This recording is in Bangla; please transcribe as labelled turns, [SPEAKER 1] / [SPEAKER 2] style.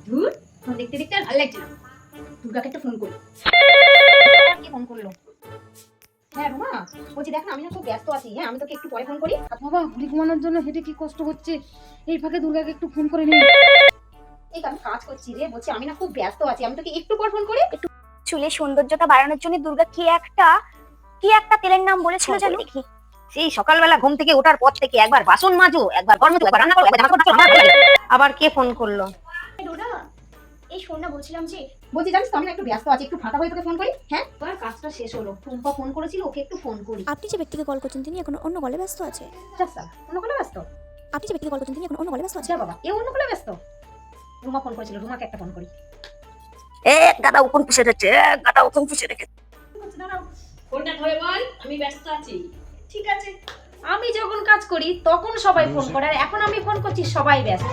[SPEAKER 1] ধুর, ফোন দেখতে দেখতে আর ভালো লাগছে না। দুর্গাকে একটা ফোন করি। কে ফোন করলো? হ্যাঁ রুমা, বলছি দেখ না আমি না খুব ব্যস্ত আছি। হ্যাঁ আমি তোকে একটু পরে ফোন করি।
[SPEAKER 2] বাবা, ঘুড়ি ঘুমানোর জন্য হেঁটে কি কষ্ট হচ্ছে, এই ফাঁকে দুর্গাকে একটু ফোন করে নিই।
[SPEAKER 1] এই আমি কাজ করছি রে, বলছি আমি না খুব ব্যস্ত আছি, আমি তোকে একটু পর ফোন করি।
[SPEAKER 3] চুলের সৌন্দর্যতা বাড়ানোর জন্য দুর্গা কি একটা তেলের নাম বলেছিল জানো?
[SPEAKER 4] দেখি সেই সকালবেলা ঘুম থেকে ওঠার পর থেকে একবার বাসন মাজো, একবার ঘর মুছো, একবার রান্না করো, একবার জামা কাপড় কাচো, আমার ভালো লাগে। আবার কে ফোন করলো?
[SPEAKER 3] ডোরা, এই শোন না, বলছিলাম যে
[SPEAKER 1] বলছি জানিস তো আমি না একটু ব্যস্ত আছি, একটু ফাঁকা হয়ে তোকে ফোন করি। হ্যাঁ তোর কাজটা শেষ হলো, টুম্পা ফোন করেছিল, ওকে একটু ফোন করি।
[SPEAKER 5] আপনি যে ব্যক্তিকে কল করছেন তিনি এখন অন্য কলে ব্যস্ত আছে।
[SPEAKER 1] আচ্ছা অন্য কলে ব্যস্ত?
[SPEAKER 5] আপনি যে ব্যক্তিকে কল করছেন তিনি এখন অন্য কলে ব্যস্ত আছে।
[SPEAKER 1] আচ্ছা বাবা, এ অন্য কলে ব্যস্ত? রুমা ফোন করেছিল, রুমাকে একটা ফোন করি।
[SPEAKER 4] এক গাদা উকুন পুষে রেখেছে, এক গাদা উকুন পুষে রেখেছে।
[SPEAKER 6] ফোনটা ধরে বল আমি ব্যস্ত আছি।
[SPEAKER 1] ঠিক আছে, আমি যখন কাজ করি তখন সবাই ফোন করে, আর এখন আমি ফোন করছি সবাই ব্যস্ত।